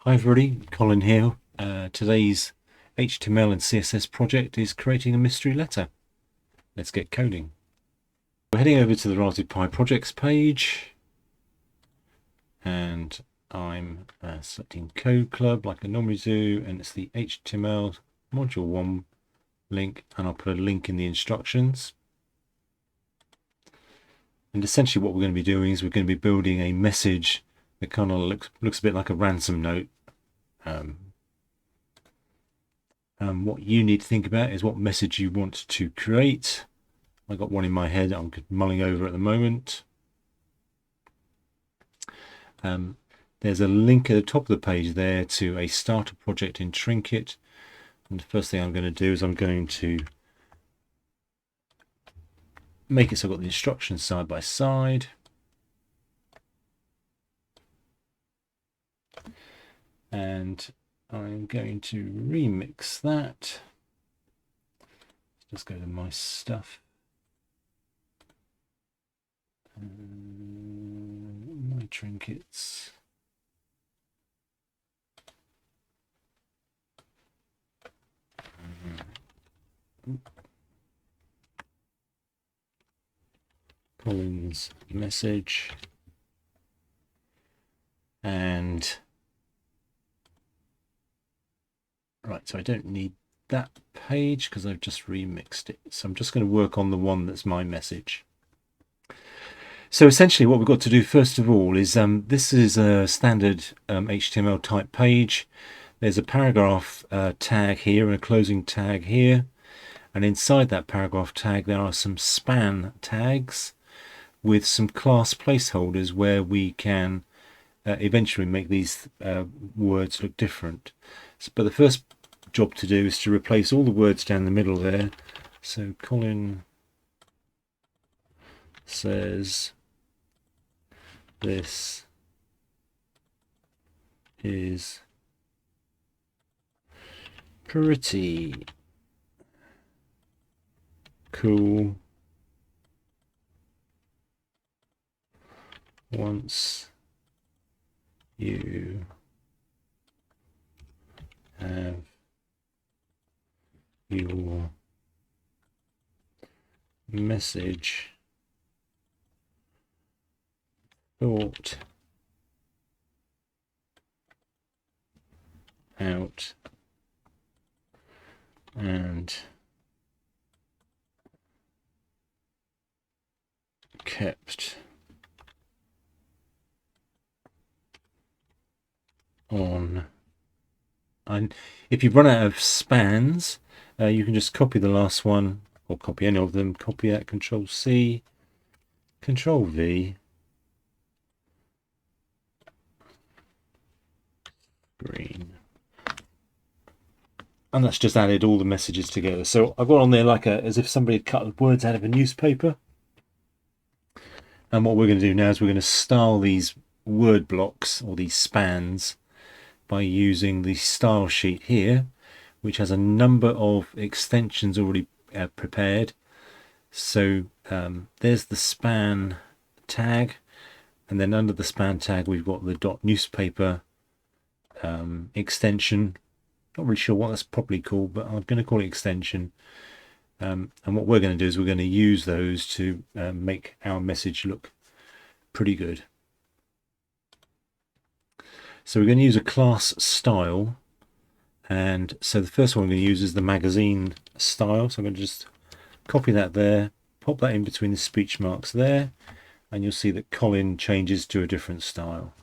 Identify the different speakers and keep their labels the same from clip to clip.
Speaker 1: Hi everybody, Colin here. Today's HTML and CSS project is creating a mystery letter. Let's get coding. We're heading over to the Raspberry Pi projects page and I'm selecting Code Club like I normally do, and it's the HTML module 1 link, and I'll put a link in the instructions. And essentially what we're going to be doing is we're going to be building a message that kind of looks a bit like a ransom note. What you need to think about is what message you want to create. I got one in my head I'm mulling over at the moment. There's a link at the top of the page there to a starter project in Trinket, and the first thing I'm going to do is I'm going to make it so I've got the instructions side by side. And I'm going to remix that. Let's go to my stuff. My trinkets. Colin's message. And right, so I don't need that page because I've just remixed it. So I'm just going to work on the one that's my message. So essentially what we've got to do first of all is this is a standard HTML type page. There's a paragraph tag here and a closing tag here, and inside that paragraph tag there are some span tags with some class placeholders where we can eventually make these words look different. But the first job to do is to replace all the words down the middle there. So Colin says this is pretty cool once you have your message thought out and kept on. And if you run out of spans, you can just copy the last one, or copy any of them, copy that, Control C, Control V, green. And that's just added all the messages together. So I've got on there like as if somebody had cut words out of a newspaper. And what we're going to do now is we're going to style these word blocks or these spans by using the style sheet here, which has a number of extensions already prepared. So there's the span tag, and then under the span tag we've got the dot newspaper extension. Not really sure what that's properly called, but I'm going to call it extension. And what we're going to do is we're going to use those to make our message look pretty good. So we're going to use a class style, and so the first one I'm going to use is the magazine style. So I'm going to just copy that there, pop that in between the speech marks there, and you'll see that Colin changes to a different style.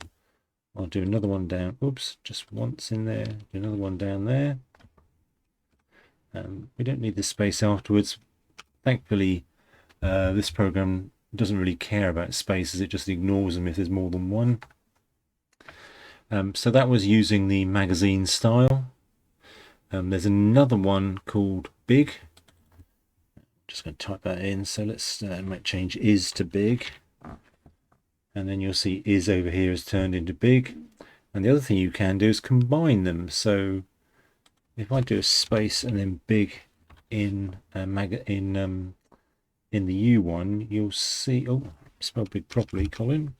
Speaker 1: I'll do another one down, oops, just once in there, do another one down there. We don't need the space afterwards. Thankfully, this program doesn't really care about spaces, it just ignores them if there's more than one. So that was using the magazine style. There's another one called big. Just going to type that in. So let's make change is to big. And then you'll see is over here is turned into big. And the other thing you can do is combine them. So if I do a space and then big in in the U one, you'll see, oh, spell big properly, Colin.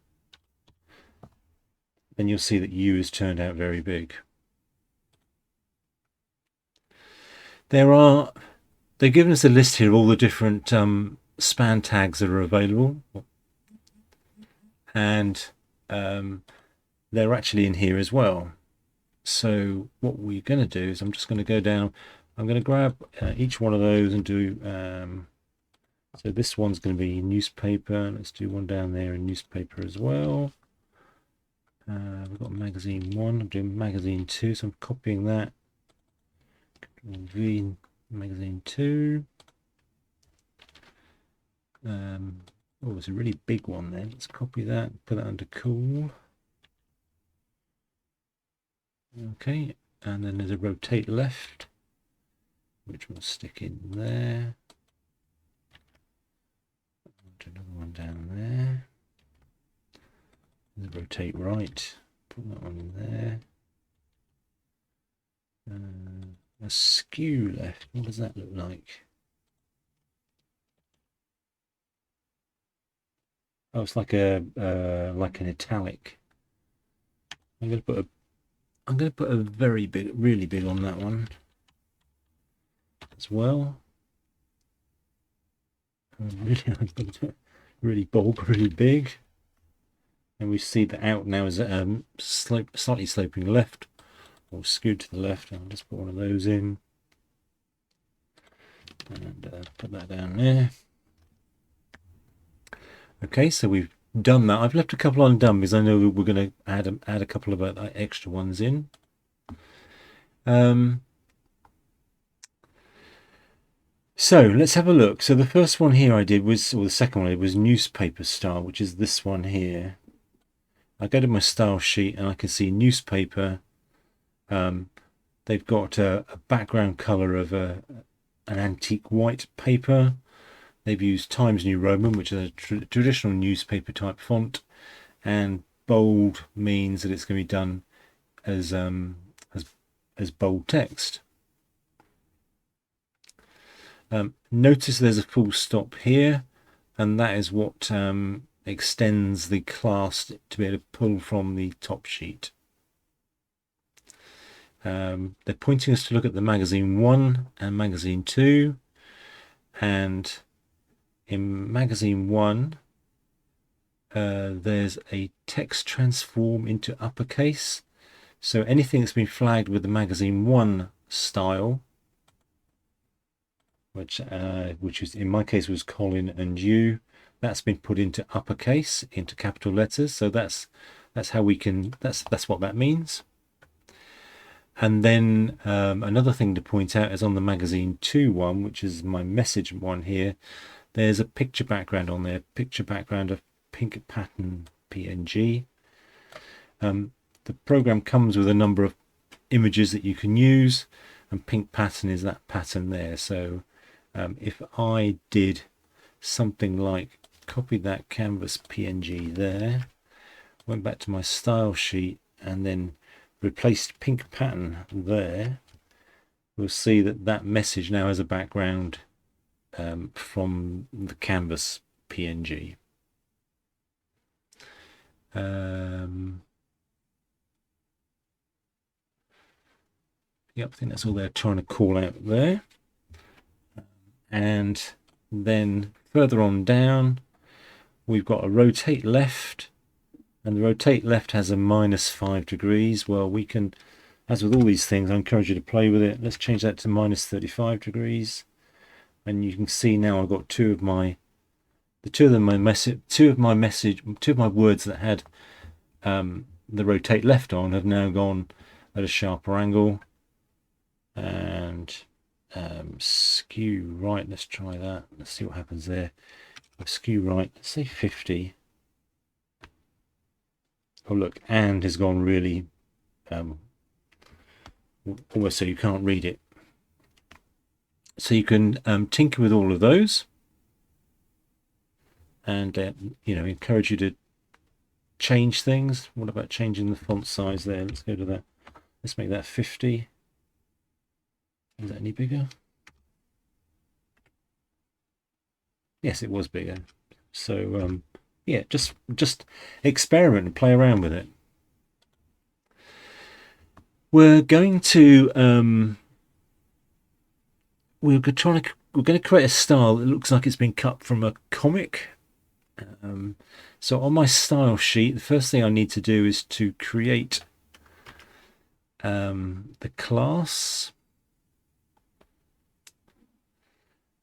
Speaker 1: then you'll see that U has turned out very big. They've given us a list here of all the different span tags that are available, and they're actually in here as well. So what we're going to do is I'm just going to go down, I'm going to grab each one of those and do so this one's going to be newspaper. Let's do one down there in newspaper as well. We've got magazine 1, I'm doing magazine 2, so I'm copying that. Control V, magazine 2. Oh, it's a really big one there. Let's copy that, put that under cool. Okay, and then there's a rotate left, which will stick in there. Another one down there. There's a rotate right, put that one in there. A skew left, what does that look like? Oh, it's like like an italic. I'm going to put a very big, really big on that one as well. Really bold, really big. And we see the out now is slightly sloping left or skewed to the left. I'll just put one of those in and put that down there. Okay, so we've done that. I've left a couple undone because I know we're going to add a couple of extra ones in. So let's have a look. So the first one here I did was, or the second one I did was newspaper style, which is this one here. I go to my style sheet and I can see newspaper. They've got a background color of an antique white paper. They've used Times New Roman, which is a traditional newspaper type font, and bold means that it's going to be done as bold text. Notice there's a full stop here, and that is what extends the class to be able to pull from the top sheet. They're pointing us to look at the magazine 1 and magazine 2, and in magazine 1 there's a text transform into uppercase. So anything that's been flagged with the magazine 1 style, which is in my case was Colin and you, that's been put into uppercase, into capital letters. So that's how we can, that's what that means. And then another thing to point out is on the magazine 2 one, which is my message one here, there's a picture background on there, picture background of pink pattern PNG. The program comes with a number of images that you can use, and pink pattern is that pattern there. So if I did something like copy that canvas PNG there, went back to my style sheet and then replaced pink pattern there, we'll see that that message now has a background from the canvas PNG. Yep, I think that's all they're trying to call out there. And then further on down, we've got a rotate left, and the rotate left has a -5 degrees. Well, we can, as with all these things, I encourage you to play with it. Let's change that to -35 degrees. And you can see now I've got two of my words that had the rotate left on have now gone at a sharper angle. And skew right, let's try that. Let's see what happens there. Skew right, let's say 50. Oh look, and has gone really almost so you can't read it. So you can tinker with all of those, and encourage you to change things. What about changing the font size there? Let's go to that. Let's make that 50. Is that any bigger? Yes, it was bigger. So yeah, just experiment and play around with it. We're going to we're going to create a style that looks like it's been cut from a comic. So on my style sheet, the first thing I need to do is to create the class,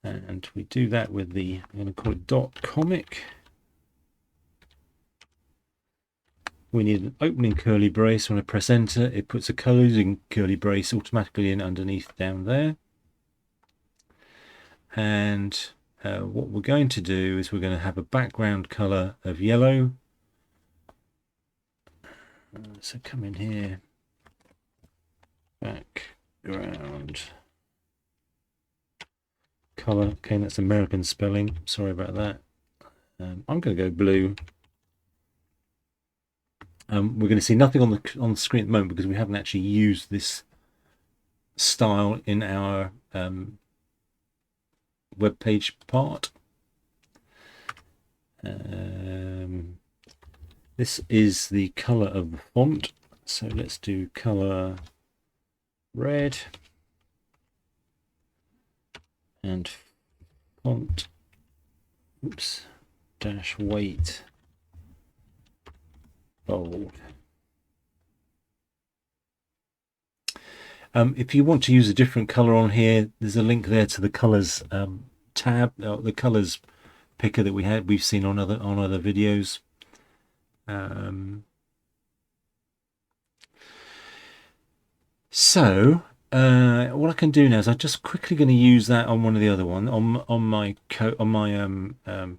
Speaker 1: and we do that with the, I'm going to call it dot comic. We need an opening curly brace. When I press enter, it puts a closing curly brace automatically in underneath down there. And what we're going to do is we're going to have a background color of yellow. So come in here, background color. Okay, that's American spelling. Sorry about that. I'm going to go blue. We're going to see nothing on the screen at the moment because we haven't actually used this style in our web page part. This is the color of the font, so let's do color red and font, oops, dash weight bold. If you want to use a different color on here, there's a link there to the colors tab, the colors picker that we've seen on other videos. So what I can do now is I'm just quickly going to use that on one of the other one on my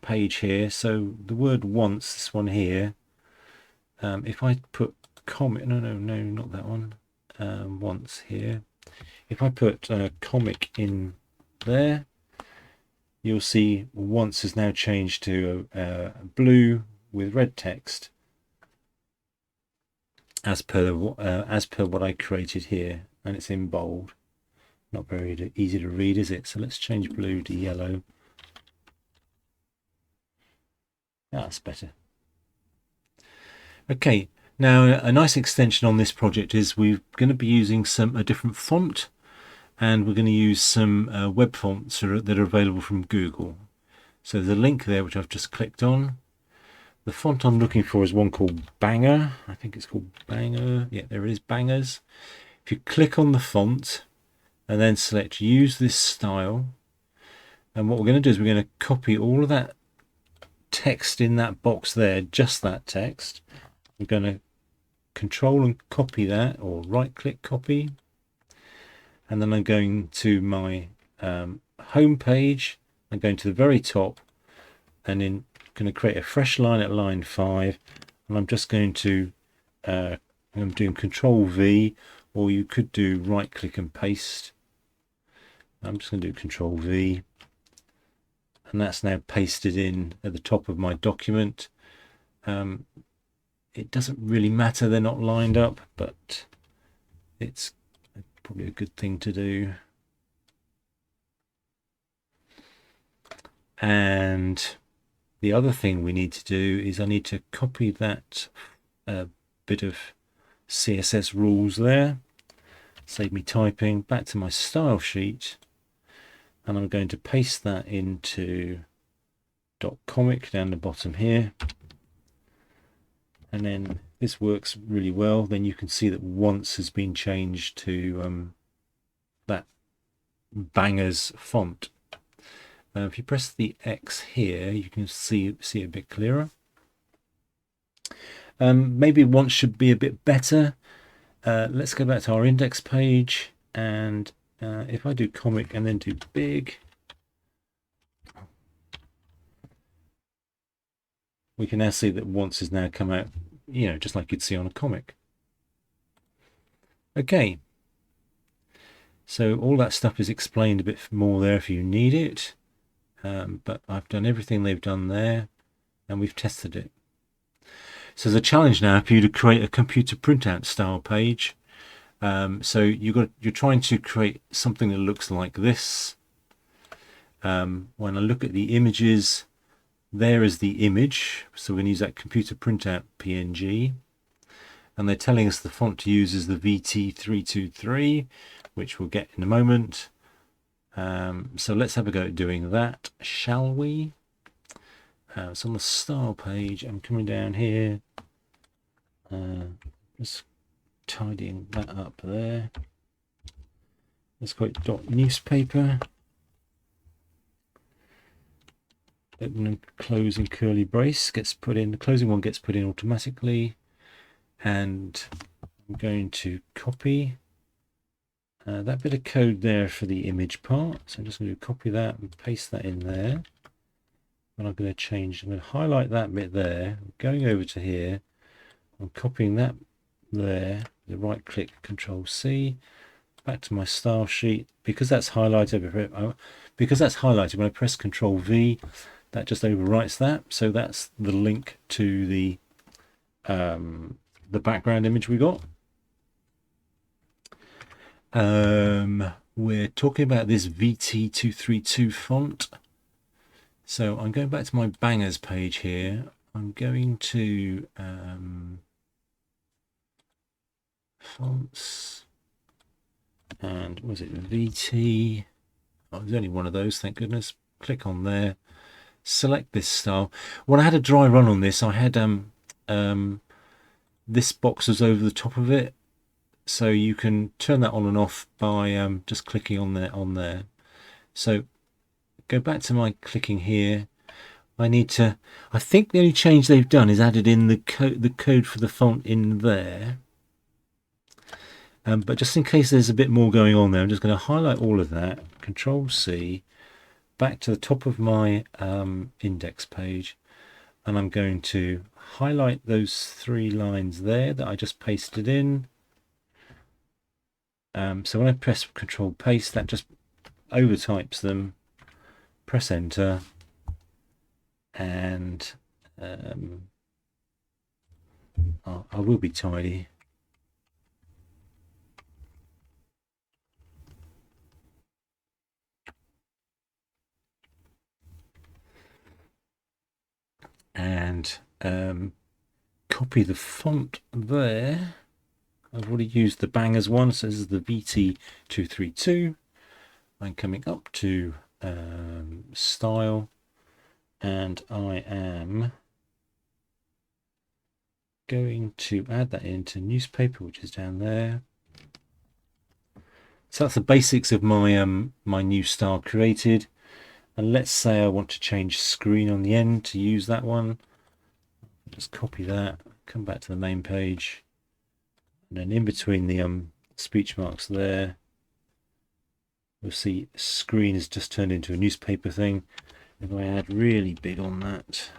Speaker 1: page here. So the word once, this one here, if I put comic, no, not that one, once here. If I put comic in there, you'll see once is now changed to blue with red text as per what I created here, and it's in bold. Not very easy to read, is it? So let's change blue to yellow. That's better. Okay, now a nice extension on this project is we're going to be using a different font, and we're going to use some web fonts that are available from Google. So there's a link there which I've just clicked on. The font I'm looking for is one called Banger. I think it's called Banger. Yeah, there it is, Bangers. If you click on the font and then select use this style, and what we're going to do is we're going to copy all of that text in that box there, just that text. We're going to control and copy that, or right click copy, and then I'm going to my home page. I'm going to the very top, and then going to create a fresh line at line 5, and I'm just going to I'm doing Control V, or you could do right click and paste. I'm just going to do Control V, and that's now pasted in at the top of my document. It doesn't really matter, they're not lined up, but it's probably a good thing to do. And the other thing we need to do is I need to copy that bit of CSS rules there, save me typing, back to my style sheet, and I'm going to paste that into .comic down the bottom here. And then this works really well. Then you can see that once has been changed to that Bangers font. If you press the X here, you can see it a bit clearer. Maybe once should be a bit better. Let's go back to our index page, and if I do comic and then do big, we can now see that once has now come out, just like you'd see on a comic. Okay, so all that stuff is explained a bit more there if you need it, but I've done everything they've done there, and we've tested it. So there's a challenge now for you to create a computer printout style page. So you're trying to create something that looks like this. When I look at the images, there is the image, so we're going to use that computer printout PNG, and they're telling us the font to use is the VT323, which we'll get in a moment. So let's have a go at doing that, shall we? It's on the style page. I'm coming down here, just tidying that up there. Let's go dot newspaper. Open and closing curly brace gets put in. The closing one gets put in automatically, and I'm going to copy that bit of code there for the image part. So I'm just going to copy that and paste that in there. And I'm going to change. I'm going to highlight that bit there. I'm going over to here. I'm copying that there. The right click, Control C. Back to my style sheet. Because that's highlighted. Because that's highlighted. When I press Control V, that just overwrites that. So that's the link to the background image we got. We're talking about this VT232 font. So I'm going back to my bangers page here. I'm going to fonts, and was it VT? Oh, there's only one of those, thank goodness. Click on there, select this style. When I had a dry run on this, I had this box was over the top of it, so you can turn that on and off by just clicking on there. So go back to my clicking here. I think the only change they've done is added in the code for the font in there. But just in case there's a bit more going on there, I'm just going to highlight all of that, Control C, back to the top of my index page, and I'm going to highlight those 3 lines there that I just pasted in. So when I press Control Paste, that just overtypes them. Press Enter, and I will be tidy. And copy the font there. I've already used the bangers one, so this is the VT232. I'm coming up to style, and I am going to add that into newspaper, which is down there. So that's the basics of my my new style created. And let's say I want to change screen on the end to use that one. Just copy that, come back to the main page, and then in between the speech marks there, you'll see screen has just turned into a newspaper thing. If I add really big on that,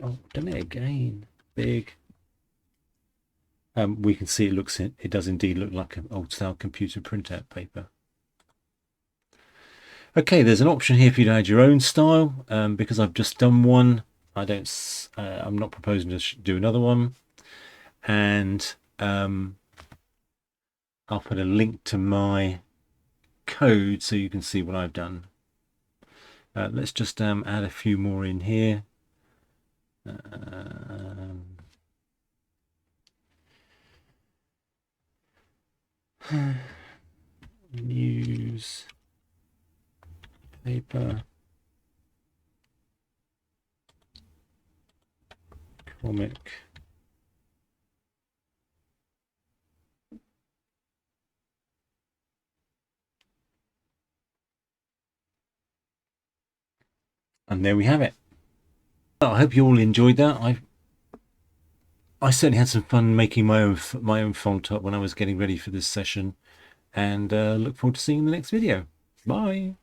Speaker 1: oh, done it again, big. We can see it does indeed look like an old style computer printout paper. Okay, there's an option here for you to add your own style. Because I've just done one, I'm not proposing to do another one. And I'll put a link to my code so you can see what I've done. Let's just add a few more in here. News paper, comic, and there we have it. I hope you all enjoyed that. I certainly had some fun making my own font up when I was getting ready for this session, and look forward to seeing you in the next video. Bye.